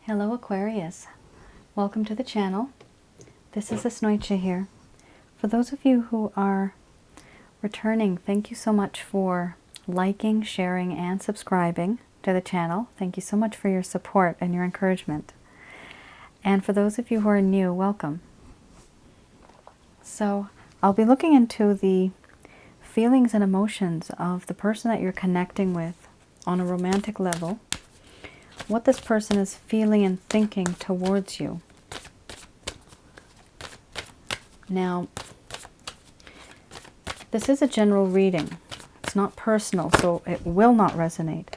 Hello Aquarius, welcome to the channel. This is Asnointia here. For those of you who are returning, thank you so much for liking, sharing, and subscribing to the channel. Thank you so much for your support and your encouragement. And for those of you who are new, welcome. So I'll be looking into the feelings and emotions of the person that you're connecting with on a romantic level, what this person is feeling and thinking towards you. Now, this is a general reading. It's not personal, so it will not resonate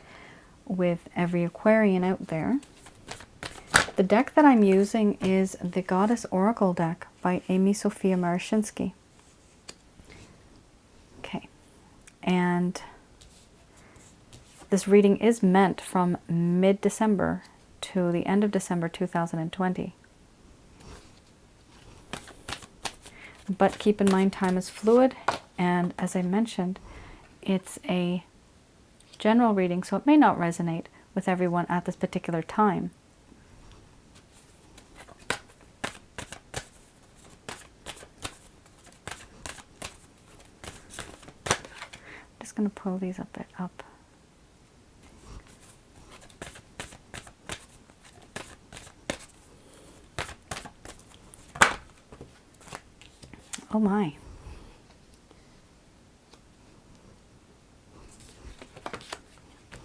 with every Aquarian out there. The deck that I'm using is the Goddess Oracle deck by Amy Sophia Marashinsky. Okay, and this reading is meant from mid-December to the end of December 2020. But keep in mind, time is fluid, and as I mentioned, it's a general reading, so it may not resonate with everyone at this particular time. I'm just going to pull these a bit up. Oh my.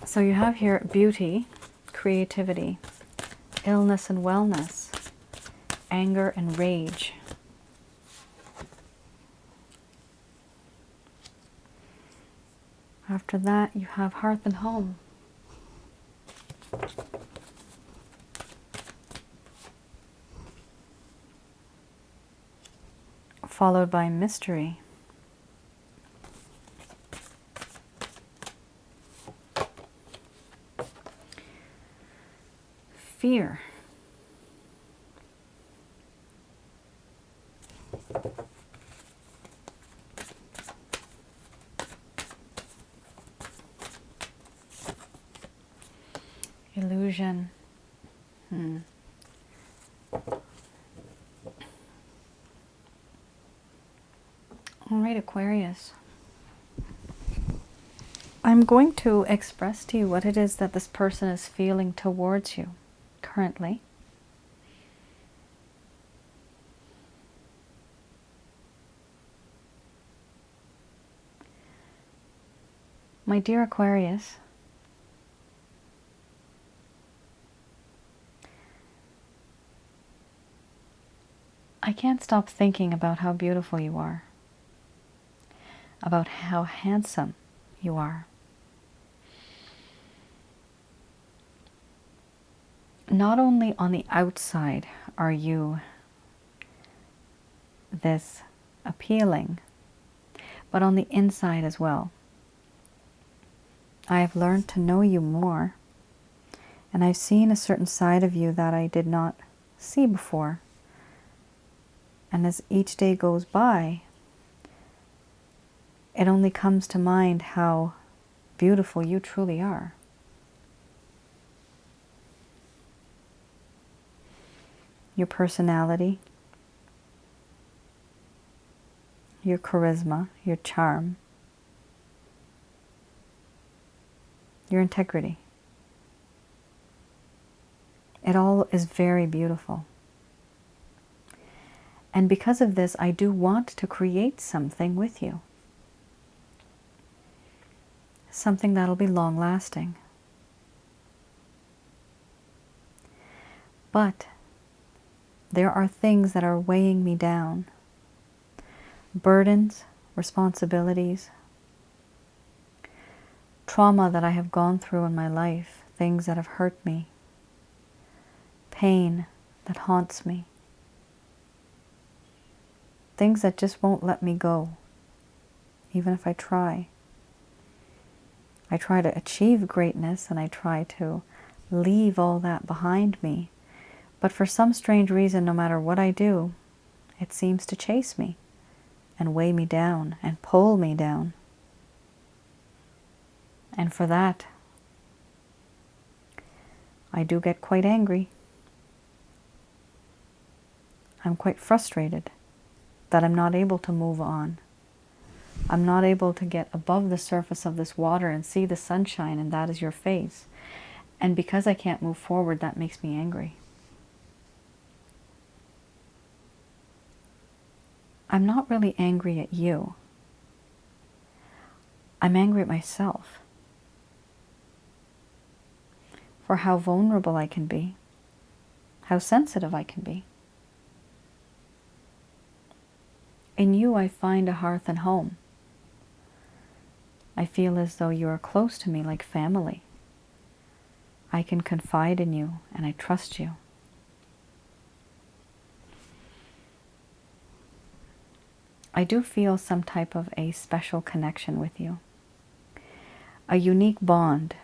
So you have here beauty, creativity, illness and wellness, anger and rage. After that, you have hearth and home. Followed by mystery. Fear. Illusion. All right, Aquarius. I'm going to express to you what it is that this person is feeling towards you currently. My dear Aquarius, I can't stop thinking about how beautiful you are, about how handsome you are. Not only on the outside are you this appealing, but on the inside as well. I have learned to know you more, and I've seen a certain side of you that I did not see before. And as each day goes by, it only comes to mind how beautiful you truly are. Your personality, your charisma, your charm, your integrity. It all is very beautiful. And because of this, I do want to create something with you. Something that'll be long-lasting. But there are things that are weighing me down. Burdens, responsibilities, trauma that I have gone through in my life, things that have hurt me, pain that haunts me, things that just won't let me go, even if I try. I try to achieve greatness and I try to leave all that behind me. But for some strange reason, no matter what I do, it seems to chase me and weigh me down and pull me down. And for that, I do get quite angry. I'm quite frustrated that I'm not able to move on. I'm not able to get above the surface of this water and see the sunshine, and that is your face. And because I can't move forward, that makes me angry. I'm not really angry at you. I'm angry at myself for how vulnerable I can be, how sensitive I can be. In you, I find a hearth and home. I feel as though you are close to me, like family. I can confide in you and I trust you. I do feel some type of a special connection with you. A unique bond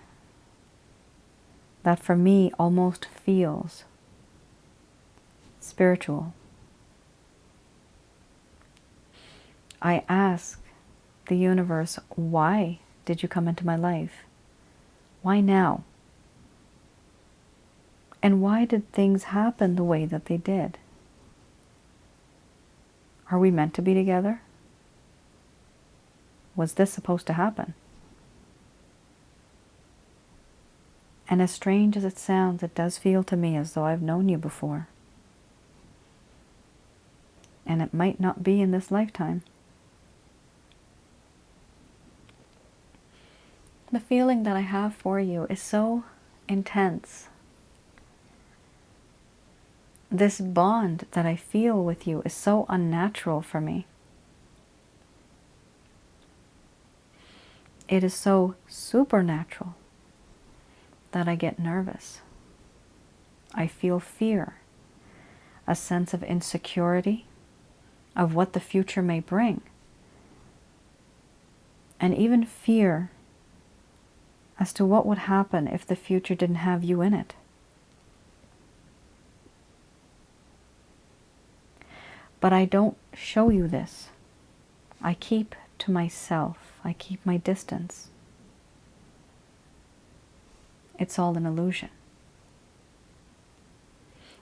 that for me almost feels spiritual. I ask the universe, why did you come into my life? Why now? And why did things happen the way that they did? Are we meant to be together? Was this supposed to happen? And as strange as it sounds, it does feel to me as though I've known you before. And it might not be in this lifetime. The feeling that I have for you is so intense. This bond that I feel with you is so unnatural for me. It is so supernatural that I get nervous. I feel fear, a sense of insecurity, of what the future may bring, and even fear as to what would happen if the future didn't have you in it. But I don't show you this. I keep to myself. I keep my distance. It's all an illusion.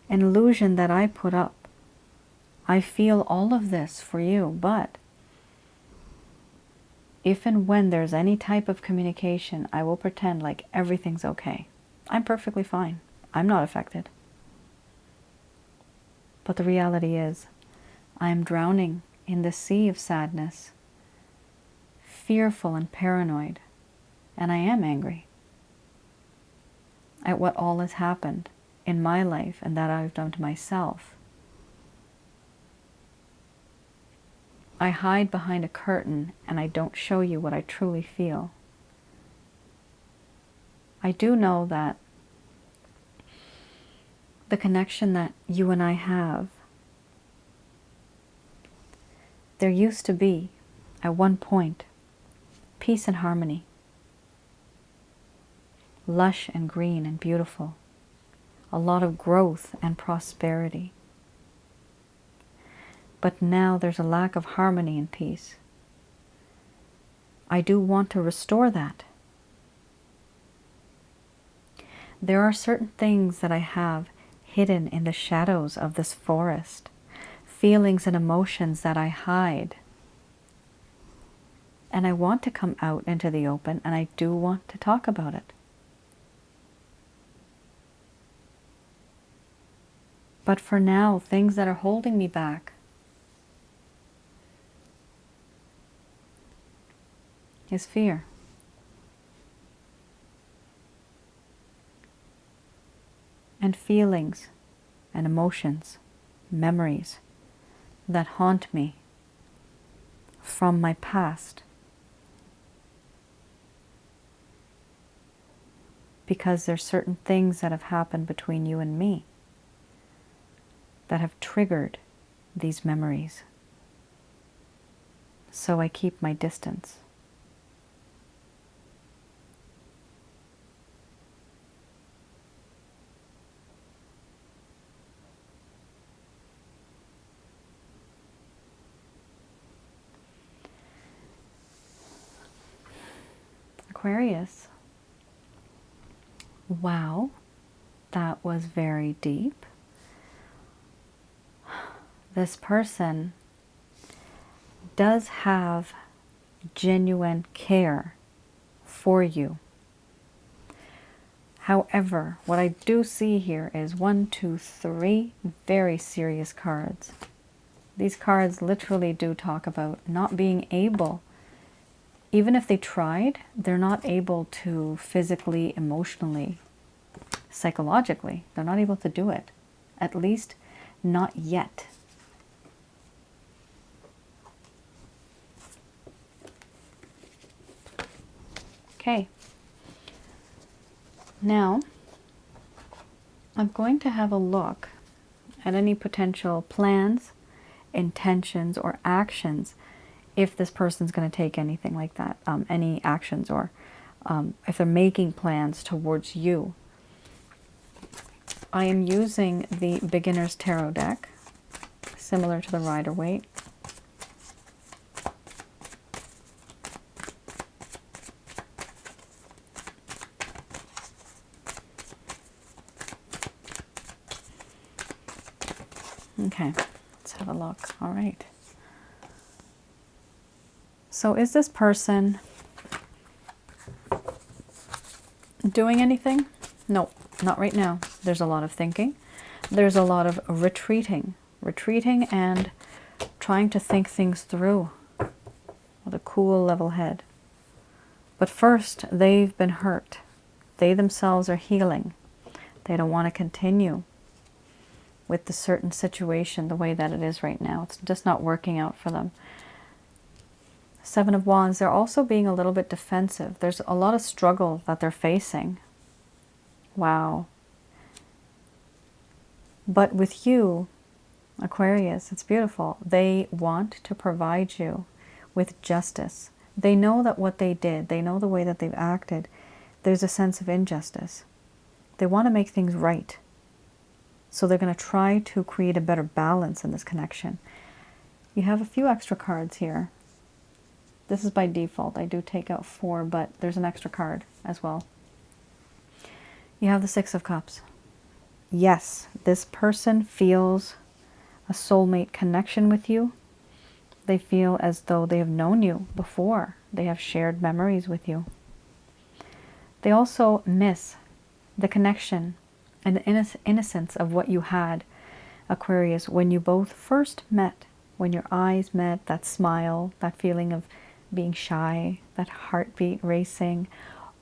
An illusion that I put up. I feel all of this for you, but if and when there's any type of communication, I will pretend like everything's okay. I'm perfectly fine. I'm not affected. But the reality is, I am drowning in the sea of sadness, fearful and paranoid, and I am angry at what all has happened in my life and that I've done to myself. I hide behind a curtain and I don't show you what I truly feel. I do know that the connection that you and I have, there used to be, at one point, peace and harmony, lush and green and beautiful, a lot of growth and prosperity. But now there's a lack of harmony and peace. I do want to restore that. There are certain things that I have hidden in the shadows of this forest, feelings and emotions that I hide. And I want to come out into the open, and I do want to talk about it. But for now, things that are holding me back is fear. And feelings and emotions, memories that haunt me from my past. Because there's certain things that have happened between you and me that have triggered these memories. So I keep my distance. Aquarius. Wow, that was very deep. this person does have genuine care for you. However, what I do see here is 1, 2, 3 very serious cards. These cards literally do talk about not being able, even if they tried, they're not able to physically, emotionally, psychologically, they're not able to do it. At least not yet. Okay. Now, I'm going to have a look at any potential plans, intentions, or actions if this person's going to take anything like that, any actions, or if they're making plans towards you. I am using the Beginner's Tarot deck, similar to the Rider-Waite. Okay, let's have a look. All right. So is this person doing anything? No, not right now. There's a lot of thinking. There's a lot of retreating and trying to think things through with a cool, level head. But first, they've been hurt. They themselves are healing. They don't want to continue with the certain situation the way that it is right now. It's just not working out for them. 7 of Wands, they're also being a little bit defensive. There's a lot of struggle that they're facing. Wow. But with you, Aquarius, it's beautiful. They want to provide you with justice. They know that what they did, they know the way that they've acted, there's a sense of injustice. They want to make things right. So they're going to try to create a better balance in this connection. You have a few extra cards here. This is by default. I do take out 4, but there's an extra card as well. You have the 6 of Cups. Yes, this person feels a soulmate connection with you. They feel as though they have known you before. They have shared memories with you. They also miss the connection and the innocence of what you had, Aquarius, when you both first met, when your eyes met, that smile, that feeling of being shy, that heartbeat racing,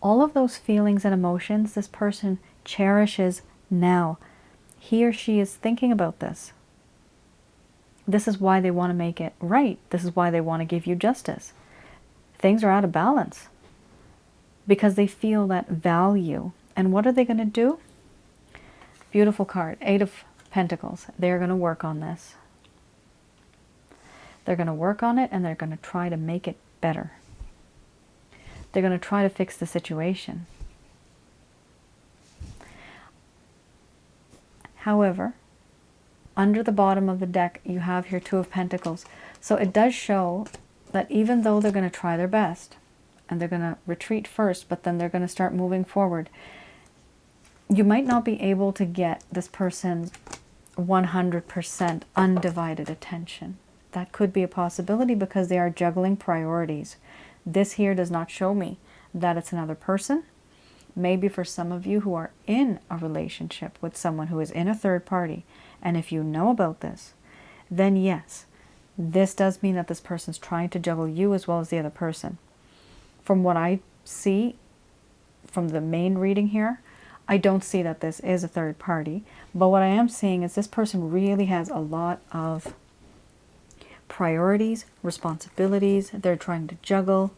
all of those feelings and emotions this person cherishes now. He or she is thinking about this. This is why they want to make it right. This is why they want to give you justice. Things are out of balance because they feel that value. And what are they going to do? Beautiful card, 8 of Pentacles. They're going to work on this. They're going to work on it and they're going to try to make it better. They're going to try to fix the situation. However, under the bottom of the deck, you have here 2 of Pentacles. So it does show that even though they're going to try their best and they're going to retreat first, but then they're going to start moving forward, you might not be able to get this person's 100% undivided attention. That could be a possibility because they are juggling priorities. This here does not show me that it's another person. Maybe for some of you who are in a relationship with someone who is in a third party, and if you know about this, then yes, this does mean that this person's trying to juggle you as well as the other person. From what I see from the main reading here, I don't see that this is a third party, but what I am seeing is this person really has a lot of priorities, responsibilities. They're trying to juggle.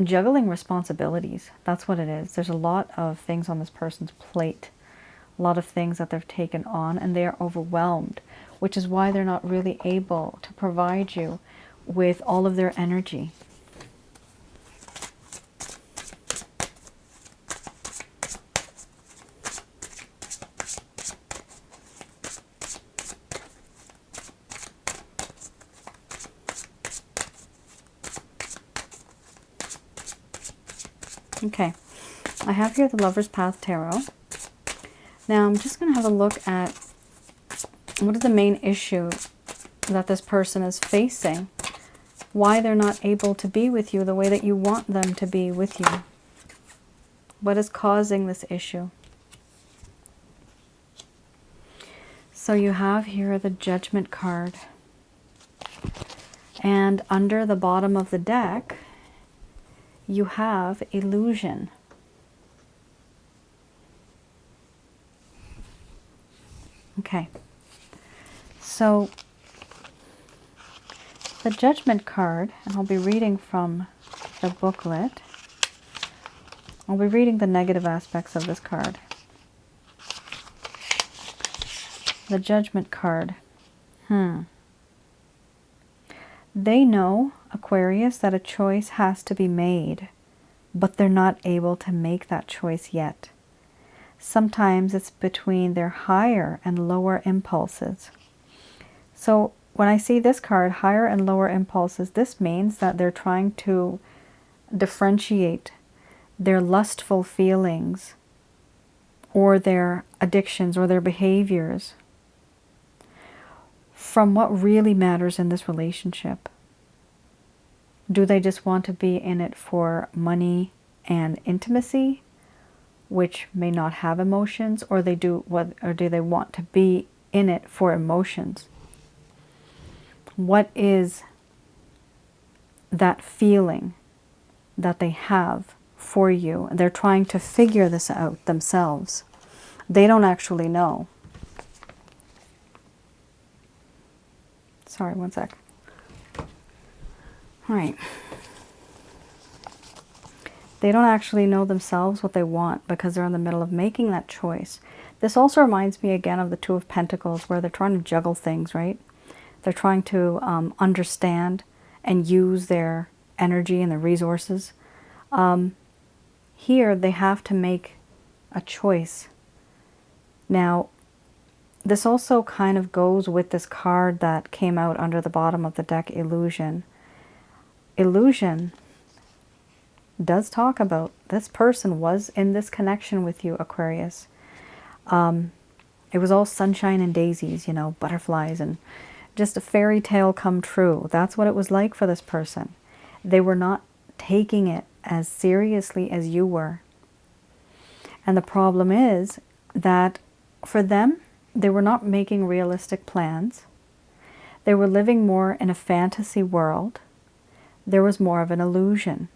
Juggling responsibilities, that's what it is. There's a lot of things on this person's plate, a lot of things that they've taken on, and they are overwhelmed, which is why they're not really able to provide you with all of their energy. Okay, I have here the Lover's Path Tarot. Now I'm just going to have a look at What is the main issue that this person is facing? Why they're not able to be with you the way that you want them to be with you? What is causing this issue? So you have here the Judgment card. And under the bottom of the deck, you have Illusion. Okay. So the Judgment card, and I'll be reading from the booklet. I'll be reading the negative aspects of this card. The Judgment card. They know, Aquarius, that a choice has to be made, but they're not able to make that choice yet. Sometimes it's between their higher and lower impulses. So when I see this card, higher and lower impulses, this means that they're trying to differentiate their lustful feelings or their addictions or their behaviors from what really matters in this relationship. Do they just want to be in it for money and intimacy, which may not have emotions, or do they want to be in it for emotions? What is that feeling that they have for you? They're trying to figure this out themselves. They don't actually know. Sorry, one sec. All right. They don't actually know themselves what they want because they're in the middle of making that choice. This also reminds me again of the Two of Pentacles, where they're trying to juggle things, right? They're trying to understand and use their energy and their resources. Here, they have to make a choice. Now, this also kind of goes with this card that came out under the bottom of the deck, Illusion. Illusion does talk about this person was in this connection with you, Aquarius. It was all sunshine and daisies, you know, butterflies and just a fairy tale come true. That's what it was like for this person. They were not taking it as seriously as you were. And the problem is that for them, they were not making realistic plans. They were living more in a fantasy world. There was more of an illusion.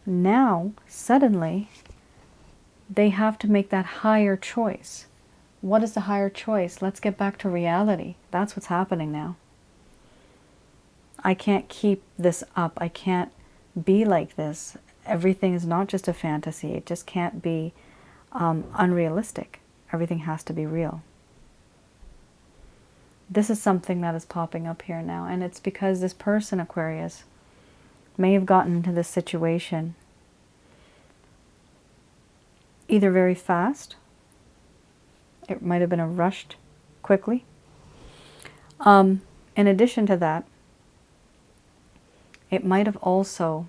Now, suddenly, they have to make that higher choice. What is the higher choice? Let's get back to reality. That's what's happening now. I can't keep this up. I can't be like this. Everything is not just a fantasy. It just can't be unrealistic. Everything has to be real. This is something that is popping up here now, and it's because this person, Aquarius, may have gotten into this situation either very fast, it might have been a rushed quickly. In addition to that, it might have also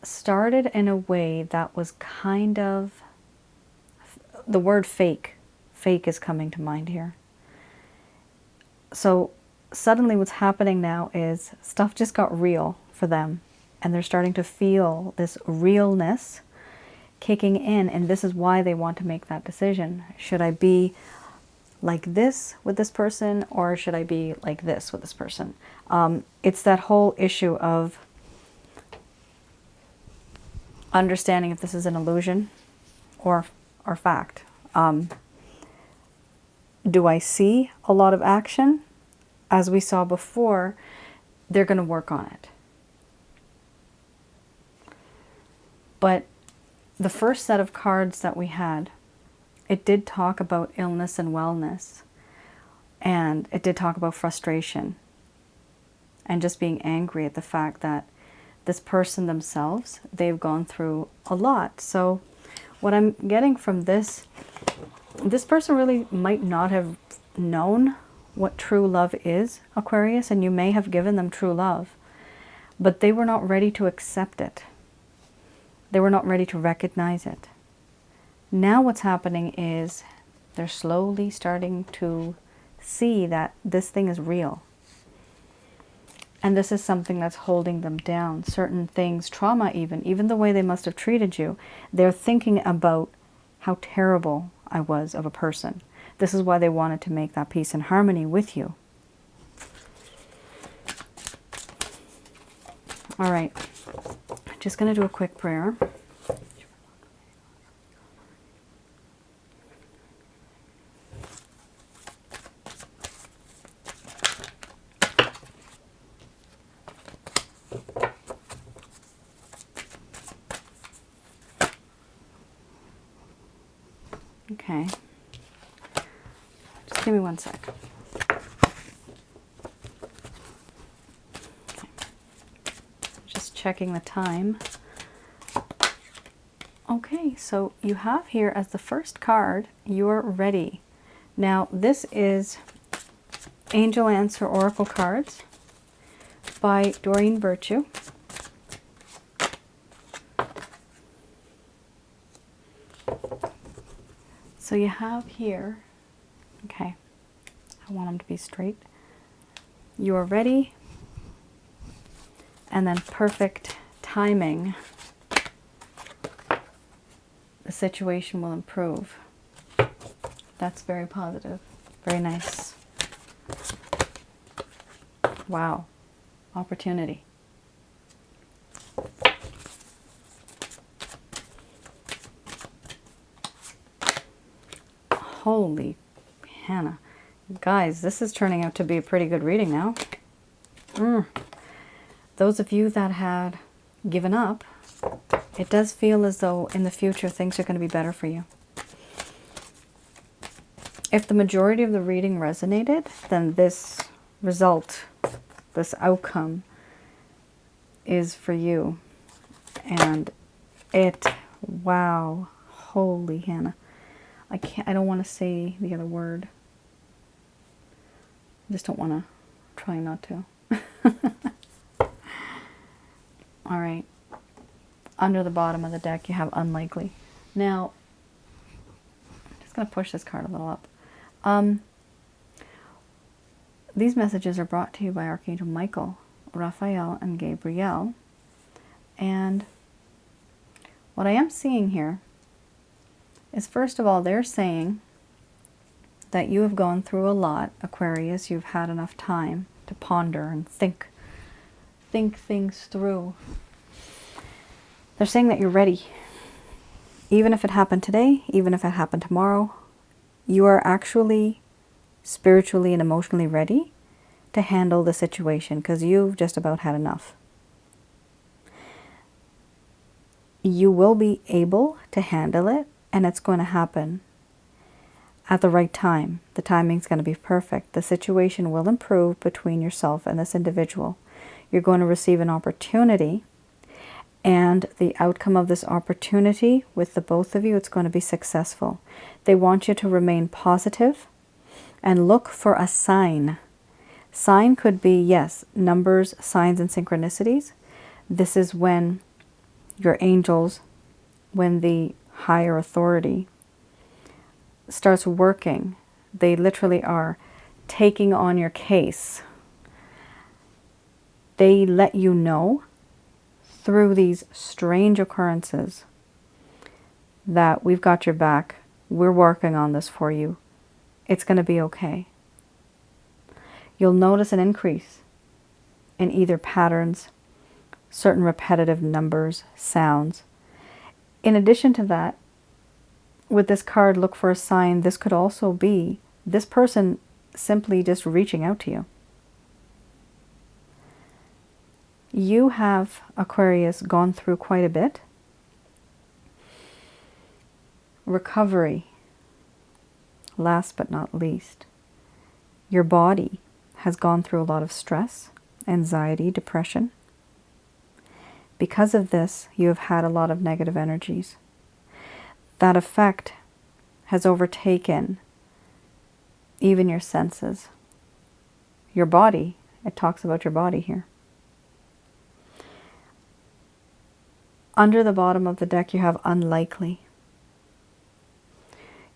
started in a way that was kind of, the word fake is coming to mind here. So suddenly what's happening now is stuff just got real for them, and they're starting to feel this realness kicking in, and this is why they want to make that decision. Should I be like this with this person, or should I be like this with this person? It's that whole issue of understanding if this is an illusion or fact. Do I see a lot of action? As we saw before, they're going to work on it. But the first set of cards that we had, it did talk about illness and wellness. And it did talk about frustration. And just being angry at the fact that this person themselves, they've gone through a lot. So what I'm getting from this person really might not have known what true love is, Aquarius, and you may have given them true love, but they were not ready to accept it. They were not ready to recognize it. Now what's happening is They're slowly starting to see that this thing is real. And this is something that's holding them down. Certain things, trauma even the way they must have treated you, they're thinking about how terrible I was of a person. This is why they wanted to make that peace and harmony with you. All right, just going to do a quick prayer. Okay, just give me 1 sec. Okay. Just checking the time. Okay, so you have here as the first card, you're ready. Now, this is Angel Answer Oracle cards by Doreen Virtue. So you have here, okay, I want them to be straight. You are ready, and then perfect timing. The situation will improve. That's very positive. Very nice. Wow. Opportunity. Holy Hannah. Guys, this is turning out to be a pretty good reading now. Those of you that had given up, it does feel as though in the future things are going to be better for you. If the majority of the reading resonated, then this result, this outcome is for you. And it, wow, holy Hannah. I don't want to say the other word. I just don't want to, try not to. All right. Under the bottom of the deck, you have unlikely. Now, I'm just going to push this card a little up. These messages are brought to you by Archangel Michael, Raphael, and Gabriel. And what I am seeing here is, first of all, they're saying that you have gone through a lot, Aquarius. You've had enough time to ponder and think things through. They're saying that you're ready. Even if it happened today, even if it happened tomorrow, you are actually spiritually and emotionally ready to handle the situation because you've just about had enough. You will be able to handle it, and it's going to happen at the right time. The timing's going to be perfect. The situation will improve between yourself and this individual. You're going to receive an opportunity, and the outcome of this opportunity with the both of you, it's going to be successful. They want you to remain positive and look for a sign. Sign could be, yes, numbers, signs, and synchronicities. This is when your angels, when the higher authority starts working. They literally are taking on your case. They let you know through these strange occurrences that we've got your back. We're working on this for you. It's going to be okay. You'll notice an increase in either patterns, certain repetitive numbers, sounds. In addition to that, with this card, look for a sign. This could also be this person simply just reaching out to you. You have, Aquarius, gone through quite a bit. Recovery, last but not least. Your body has gone through a lot of stress, anxiety, depression. Because of this, you have had a lot of negative energies. That effect has overtaken even your senses. Your body, it talks about your body here. Under the bottom of the deck, you have unlikely.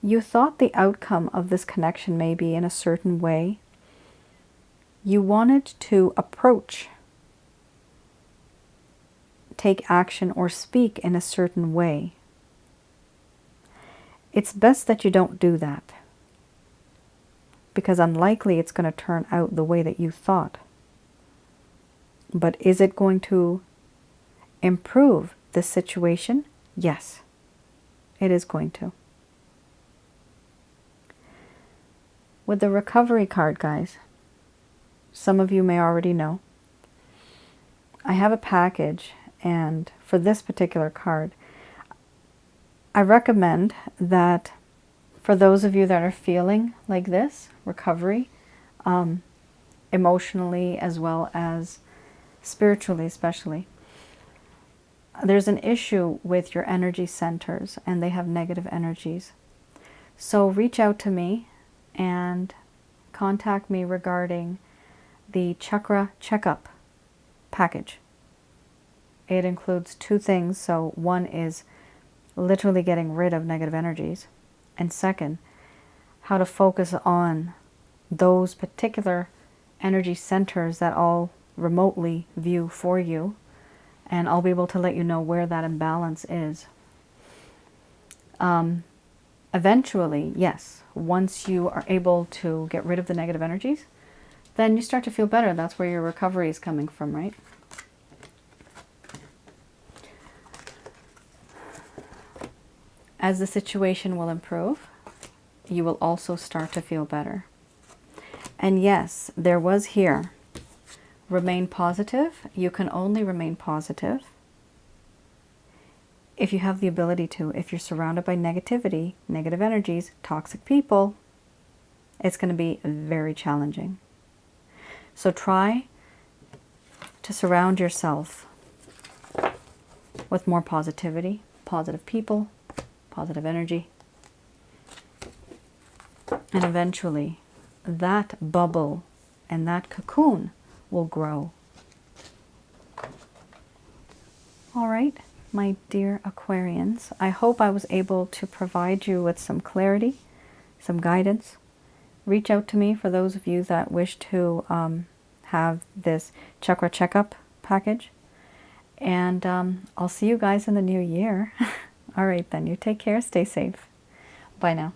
You thought the outcome of this connection may be in a certain way. You wanted to approach, take action, or speak in a certain way. It's best that you don't do that, because unlikely it's going to turn out the way that you thought. But is it going to improve the situation? Yes, it is going to. With the recovery card, guys, some of you may already know, I have a package, and for this particular card, I recommend that for those of you that are feeling like this, recovery, emotionally as well as spiritually especially, there's an issue with your energy centers and they have negative energies. So reach out to me and contact me regarding the chakra checkup package. It includes two things. So one is literally getting rid of negative energies, and second, how to focus on those particular energy centers that I'll remotely view for you, and I'll be able to let you know where that imbalance is. Eventually, yes, once you are able to get rid of the negative energies, then you start to feel better. That's where your recovery is coming from, right? As the situation will improve, you will also start to feel better. And yes, there was here, remain positive. You can only remain positive if you have the ability to. If you're surrounded by negativity, negative energies, toxic people, it's going to be very challenging. So try to surround yourself with more positivity, positive people, positive energy. And eventually, that bubble and that cocoon will grow. All right, my dear Aquarians, I hope I was able to provide you with some clarity, some guidance. Reach out to me for those of you that wish to have this chakra checkup package. And I'll see you guys in the new year. All right, then. You take care. Stay safe. Bye now.